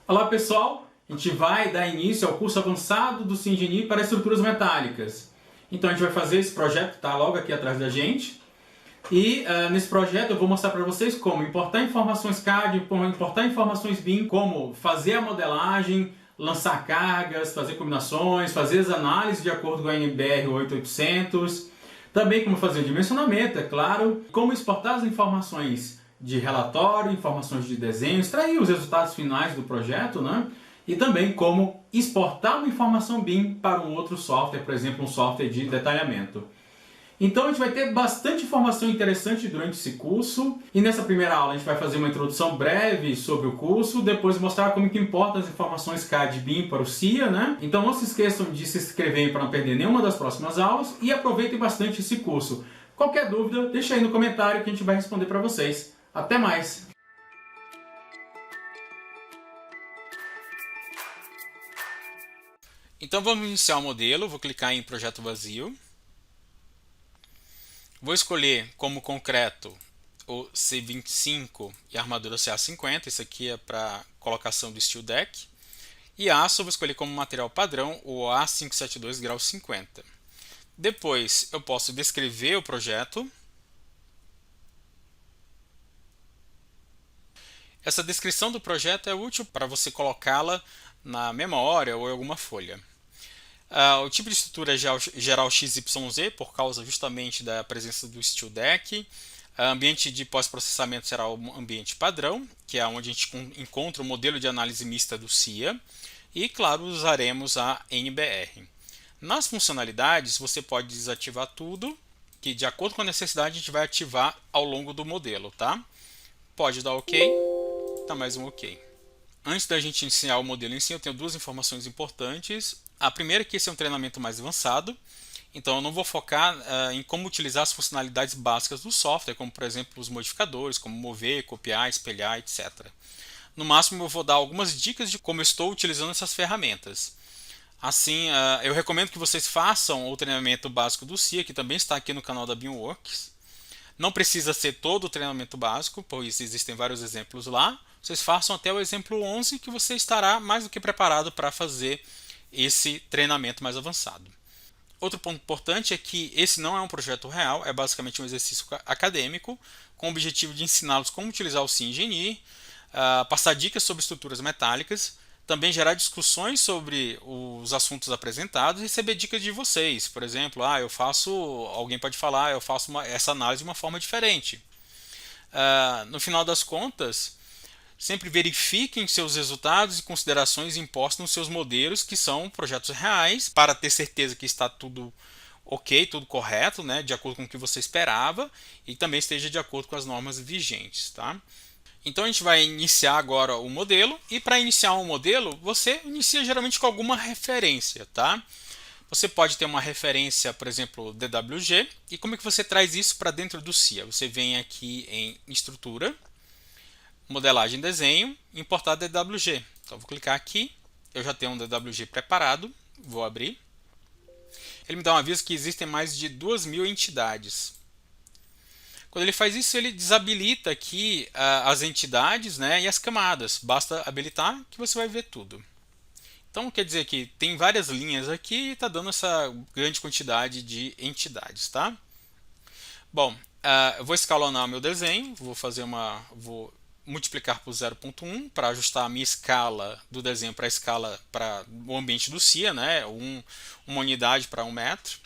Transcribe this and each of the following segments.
Olá pessoal, a gente vai dar início ao curso avançado do SimGenie para estruturas metálicas. Então a gente vai fazer esse projeto que está logo aqui atrás da gente. E nesse projeto eu vou mostrar para vocês como importar informações CAD, como importar informações BIM, como fazer a modelagem, lançar cargas, fazer combinações, fazer as análises de acordo com a NBR 8800, também como fazer o dimensionamento, é claro, como exportar as informações de relatório, informações de desenho, extrair os resultados finais do projeto, né? E também como exportar uma informação BIM para um outro software, por exemplo, um software de detalhamento. Então a gente vai ter bastante informação interessante durante esse curso. E nessa primeira aula a gente vai fazer uma introdução breve sobre o curso, depois mostrar como que importa as informações CAD e BIM para o SIA, né? Então não se esqueçam de se inscreverem para não perder nenhuma das próximas aulas e aproveitem bastante esse curso. Qualquer dúvida, deixa aí no comentário que a gente vai responder para vocês. Até mais! Então vamos iniciar o modelo, vou clicar em projeto vazio. Vou escolher como concreto o C25 e a armadura CA50, isso aqui é para colocação do steel deck. E aço eu vou escolher como material padrão o A572 grau 50. Depois eu posso descrever o projeto. Essa descrição do projeto é útil para você colocá-la na memória ou em alguma folha. O tipo de estrutura é geral XYZ, por causa justamente da presença do steel deck. Ambiente de pós-processamento será o ambiente padrão, que é onde a gente encontra o modelo de análise mista do SIA. E, claro, usaremos a NBR. Nas funcionalidades, você pode desativar tudo, que de acordo com a necessidade a gente vai ativar ao longo do modelo, tá? Pode dar OK, tá mais um OK. Antes da gente iniciar o modelo em si, eu tenho duas informações importantes. A primeira é que esse é um treinamento mais avançado, então eu não vou focar em como utilizar as funcionalidades básicas do software, como por exemplo os modificadores, como mover, copiar, espelhar, etc. No máximo eu vou dar algumas dicas de como eu estou utilizando essas ferramentas. Assim, eu recomendo que vocês façam o treinamento básico do SIA, que também está aqui no canal da BIMWorks. Não precisa ser todo o treinamento básico, pois existem vários exemplos lá. Vocês façam até o exemplo 11 que você estará mais do que preparado para fazer esse treinamento mais avançado. Outro ponto importante é que esse não é um projeto real, é basicamente um exercício acadêmico com o objetivo de ensiná-los como utilizar o SimGenie, passar dicas sobre estruturas metálicas, também gerar discussões sobre os assuntos apresentados e receber dicas de vocês. Por exemplo, alguém pode falar, eu faço essa análise de uma forma diferente. No final das contas, sempre verifiquem seus resultados e considerações impostos nos seus modelos, que são projetos reais, para ter certeza que está tudo ok, tudo correto, né, de acordo com o que você esperava e também esteja de acordo com as normas vigentes. Tá? Então a gente vai iniciar agora o modelo e para iniciar um modelo, você inicia geralmente com alguma referência. Tá? Você pode ter uma referência, por exemplo, DWG, e como é que você traz isso para dentro do SIA? Você vem aqui em estrutura, modelagem desenho, importar DWG. Então vou clicar aqui, eu já tenho um DWG preparado, vou abrir. Ele me dá um aviso que existem mais de 2.000 entidades. Quando ele faz isso, ele desabilita aqui as entidades, né, e as camadas. Basta habilitar que você vai ver tudo. Então quer dizer que tem várias linhas aqui e está dando essa grande quantidade de entidades. Tá? Bom, eu vou escalonar meu desenho, vou multiplicar por 0.1 para ajustar a minha escala do desenho para a escala para o ambiente do SIA, né? Uma unidade para 1 metro.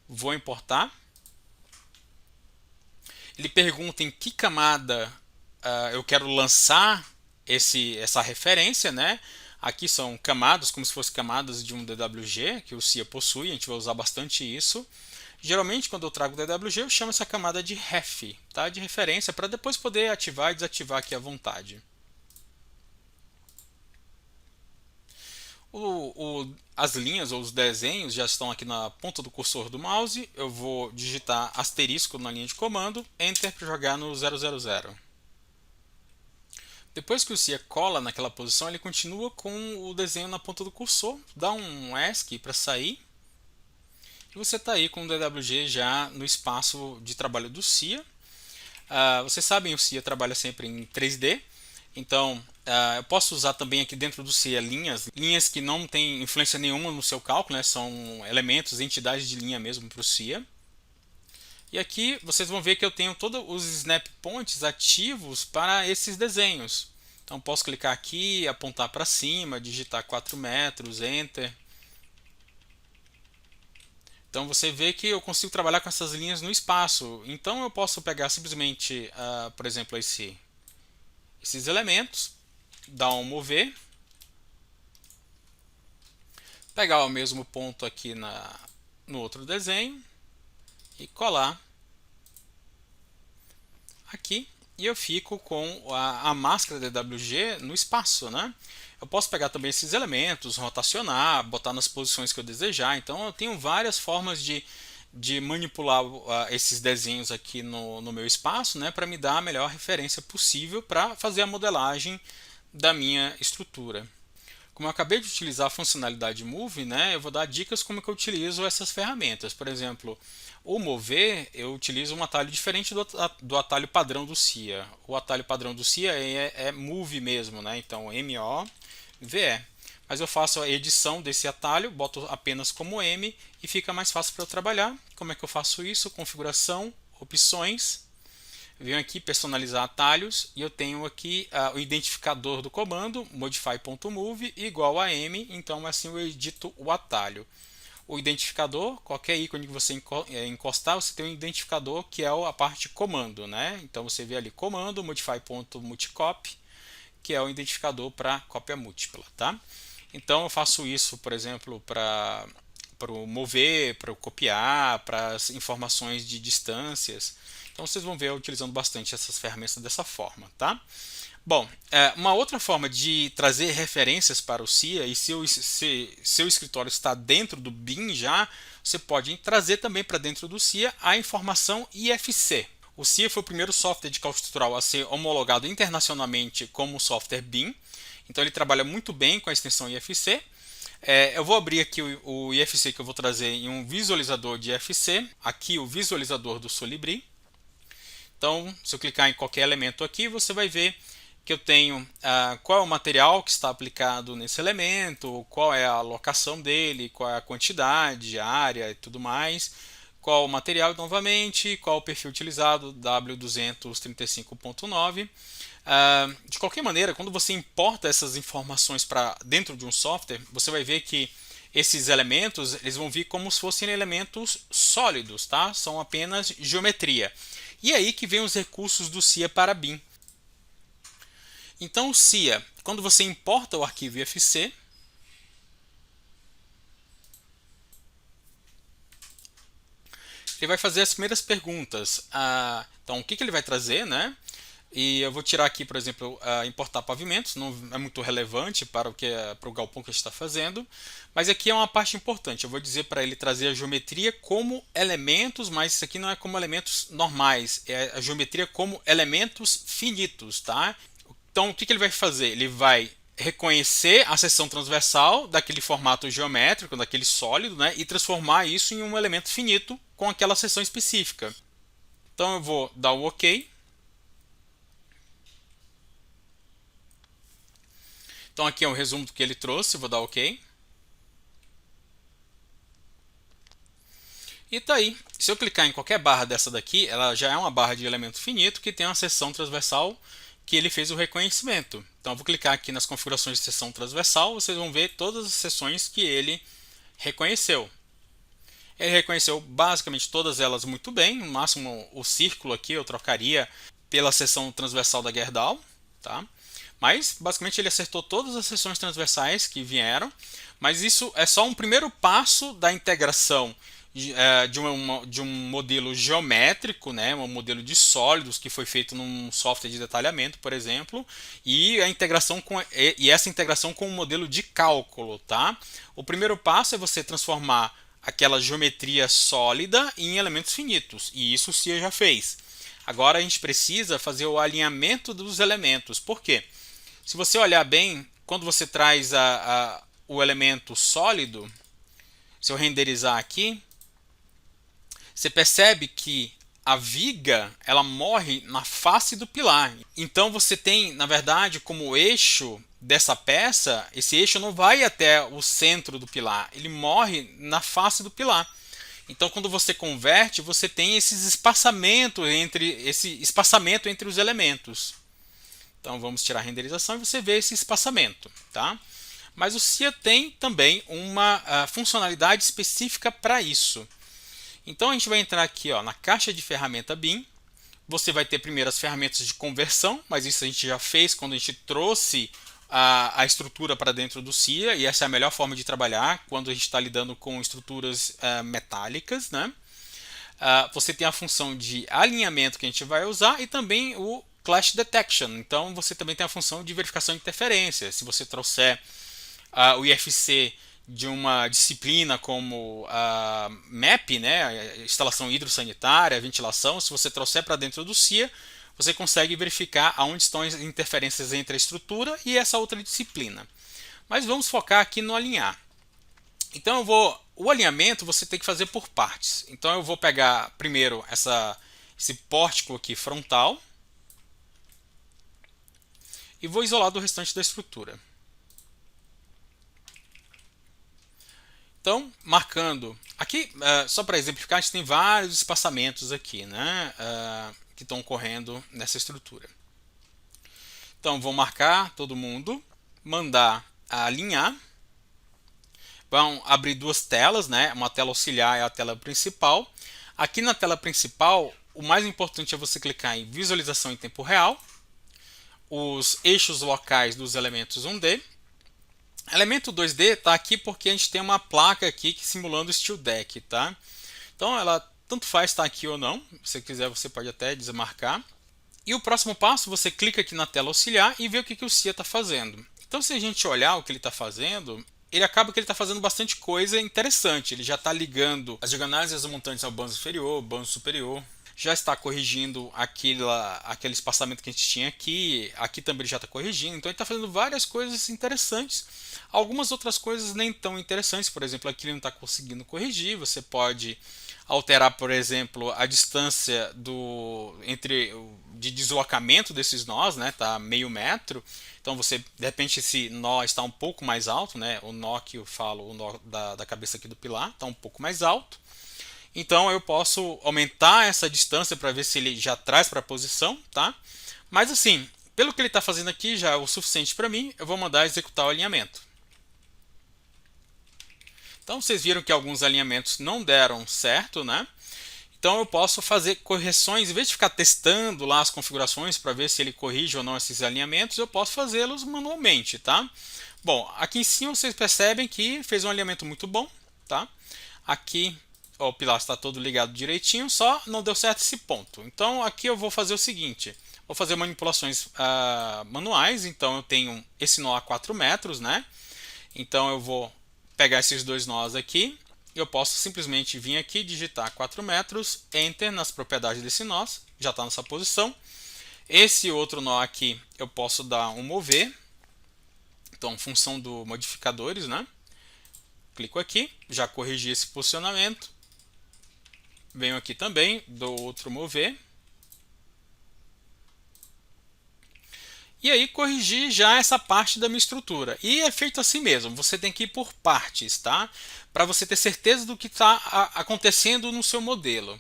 Vou importar. Ele pergunta em que camada eu quero lançar essa referência, né? Aqui são camadas, como se fossem camadas de um DWG, que o SIA possui, a gente vai usar bastante isso. Geralmente, quando eu trago o DWG, eu chamo essa camada de ref, tá? De referência, para depois poder ativar e desativar aqui à vontade. As linhas ou os desenhos já estão aqui na ponta do cursor do mouse. Eu vou digitar asterisco na linha de comando, Enter para jogar no 000. Depois que o SIA cola naquela posição, ele continua com o desenho na ponta do cursor, dá um ESC para sair. E você está aí com o DWG já no espaço de trabalho do SIA. Vocês sabem, o SIA trabalha sempre em 3D, Então, eu posso usar também aqui dentro do CIA linhas que não têm influência nenhuma no seu cálculo, né? São elementos, entidades de linha mesmo para o CIA. E aqui vocês vão ver que eu tenho todos os snap points ativos para esses desenhos. Então posso clicar aqui, apontar para cima, digitar 4 metros, Enter. Então você vê que eu consigo trabalhar com essas linhas no espaço. Então eu posso pegar simplesmente, por exemplo, esses elementos, dar um mover, pegar o mesmo ponto aqui no outro desenho e colar aqui, e eu fico com a máscara DWG no espaço, né? Eu posso pegar também esses elementos, rotacionar, botar nas posições que eu desejar. Então eu tenho várias formas de manipular esses desenhos aqui no meu espaço, né, para me dar a melhor referência possível para fazer a modelagem da minha estrutura. Como eu acabei de utilizar a funcionalidade Move, né, eu vou dar dicas como que eu utilizo essas ferramentas. Por exemplo, o Mover, eu utilizo um atalho diferente do atalho padrão do CIA. O atalho padrão do CIA é Move mesmo, né? Então M-O-V-E. Mas eu faço a edição desse atalho, boto apenas como M e fica mais fácil para eu trabalhar. Como é que eu faço isso? Configuração, opções. Venho aqui personalizar atalhos e eu tenho aqui o identificador do comando modify.move igual a M, então assim eu edito o atalho. O identificador, qualquer ícone que você encostar, você tem um identificador que é a parte comando, né? Então você vê ali comando modify.multicopy, que é o identificador para cópia múltipla, tá? Então eu faço isso, por exemplo, para o mover, para o copiar, para as informações de distâncias. Então vocês vão ver eu utilizando bastante essas ferramentas dessa forma, tá? Bom, uma outra forma de trazer referências para o CIA, e se seu escritório está dentro do BIM já, você pode trazer também para dentro do CIA a informação IFC. O CIA foi o primeiro software de cálculo estrutural a ser homologado internacionalmente como software BIM, então ele trabalha muito bem com a extensão IFC. Eu vou abrir aqui o IFC que eu vou trazer em um visualizador de IFC, aqui o visualizador do Solibri. Então, se eu clicar em qualquer elemento aqui, você vai ver que eu tenho qual é o material que está aplicado nesse elemento, qual é a locação dele, qual é a quantidade, a área e tudo mais, qual o material novamente, qual o perfil utilizado, W235.9. De qualquer maneira, quando você importa essas informações para dentro de um software, você vai ver que esses elementos eles vão vir como se fossem elementos sólidos, tá? São apenas geometria. E é aí que vem os recursos do CIA para BIM. Então o CIA, quando você importa o arquivo IFC, ele vai fazer as primeiras perguntas. Então o que ele vai trazer, né? E eu vou tirar aqui, por exemplo, importar pavimentos, não é muito relevante para para o galpão que a gente está fazendo, mas aqui é uma parte importante. Eu vou dizer para ele trazer a geometria como elementos, mas isso aqui não é como elementos normais, é a geometria como elementos finitos, tá? Então o que ele vai fazer? Ele vai reconhecer a seção transversal daquele formato geométrico, daquele sólido, né, e transformar isso em um elemento finito com aquela seção específica. Então eu vou dar o OK. Então aqui é um resumo do que ele trouxe, vou dar OK. E tá aí. Se eu clicar em qualquer barra dessa daqui, ela já é uma barra de elemento finito que tem uma seção transversal que ele fez o reconhecimento. Então eu vou clicar aqui nas configurações de seção transversal, vocês vão ver todas as seções que ele reconheceu. Ele reconheceu basicamente todas elas muito bem, no máximo o círculo aqui eu trocaria pela seção transversal da Gerdau, tá? Mas basicamente ele acertou todas as seções transversais que vieram, mas isso é só um primeiro passo da integração de um modelo geométrico, né, um modelo de sólidos que foi feito num software de detalhamento, por exemplo, e essa integração com um modelo de cálculo, tá? O primeiro passo é você transformar aquela geometria sólida em elementos finitos, e isso o CIA já fez. Agora a gente precisa fazer o alinhamento dos elementos. Por quê? Se você olhar bem, quando você traz o elemento sólido, se eu renderizar aqui, você percebe que a viga ela morre na face do pilar. Então você tem, na verdade, como eixo dessa peça, esse eixo não vai até o centro do pilar, ele morre na face do pilar. Então, quando você converte, você tem esse espaçamento entre os elementos. Então, vamos tirar a renderização e você vê esse espaçamento, tá? Mas o SIA tem também uma funcionalidade específica para isso. Então, a gente vai entrar aqui, ó, na caixa de ferramenta BIM. Você vai ter primeiro as ferramentas de conversão, mas isso a gente já fez quando a gente trouxe a estrutura para dentro do SIA, e essa é a melhor forma de trabalhar quando a gente está lidando com estruturas metálicas, né? Você tem a função de alinhamento que a gente vai usar e também o Clash Detection. Então você também tem a função de verificação de interferência. Se você trouxer o IFC de uma disciplina como a MAP, né, a instalação hidrossanitária, a ventilação, se você trouxer para dentro do SIA, você consegue verificar aonde estão as interferências entre a estrutura e essa outra disciplina. Mas vamos focar aqui no alinhar. Então o alinhamento você tem que fazer por partes. Então eu vou pegar primeiro esse pórtico aqui frontal e vou isolar do restante da estrutura. Então, marcando aqui, só para exemplificar, a gente tem vários espaçamentos aqui, né, que estão correndo nessa estrutura. Então, vou marcar todo mundo, mandar alinhar. Vão abrir duas telas, né, uma tela auxiliar e a tela principal. Aqui na tela principal, o mais importante é você clicar em visualização em tempo real, os eixos locais dos elementos 1D. Elemento 2D está aqui porque a gente tem uma placa aqui que simulando o Steel Deck, tá? Então ela tanto faz estar aqui ou não. Se você quiser, você pode até desmarcar. E o próximo passo, você clica aqui na tela auxiliar e vê o que o SIA está fazendo. Então, se a gente olhar o que ele está fazendo, ele acaba que ele está fazendo bastante coisa interessante. Ele já está ligando as diagonais e as montantes ao banzo inferior, banzo superior. Já está corrigindo aquele espaçamento que a gente tinha aqui. Aqui também ele já está corrigindo. Então ele está fazendo várias coisas interessantes. Algumas outras coisas nem tão interessantes. Por exemplo, aqui ele não está conseguindo corrigir. Você pode alterar, por exemplo, a distância de deslocamento desses nós, né? Tá meio metro. Então você, de repente, esse nó está um pouco mais alto, né? O nó que eu falo, o nó da cabeça aqui do pilar, está um pouco mais alto. Então eu posso aumentar essa distância para ver se ele já traz para a posição, tá? Mas assim, pelo que ele está fazendo aqui já é o suficiente para mim, eu vou mandar executar o alinhamento. Então vocês viram que alguns alinhamentos não deram certo, né? Então eu posso fazer correções, em vez de ficar testando lá as configurações para ver se ele corrige ou não esses alinhamentos, eu posso fazê-los manualmente, tá? Bom, aqui em cima vocês percebem que fez um alinhamento muito bom, tá? Aqui o pilar está todo ligado direitinho, só não deu certo esse ponto. Então aqui eu vou fazer o seguinte, vou fazer manipulações manuais. Então eu tenho esse nó a 4 metros, né? Então eu vou pegar esses dois nós aqui, eu posso simplesmente vir aqui, digitar 4 metros, Enter nas propriedades desse nó, já está nessa posição. Esse outro nó aqui eu posso dar um mover, então função do modificadores, né? Clico aqui, já corrigi esse posicionamento. Venho aqui também, dou outro mover. E aí corrigir já essa parte da minha estrutura. E é feito assim mesmo, você tem que ir por partes, tá? Para você ter certeza do que está acontecendo no seu modelo.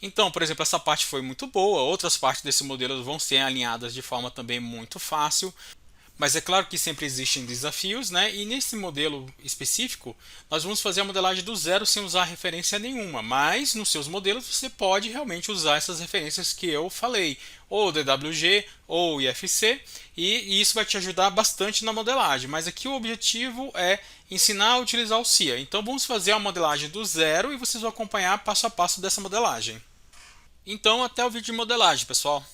Então, por exemplo, essa parte foi muito boa, outras partes desse modelo vão ser alinhadas de forma também muito fácil. Mas é claro que sempre existem desafios, né? E nesse modelo específico, nós vamos fazer a modelagem do zero sem usar referência nenhuma. Mas nos seus modelos você pode realmente usar essas referências que eu falei, ou DWG ou IFC, e isso vai te ajudar bastante na modelagem. Mas aqui o objetivo é ensinar a utilizar o SIA. Então vamos fazer a modelagem do zero e vocês vão acompanhar passo a passo dessa modelagem. Então até o vídeo de modelagem, pessoal.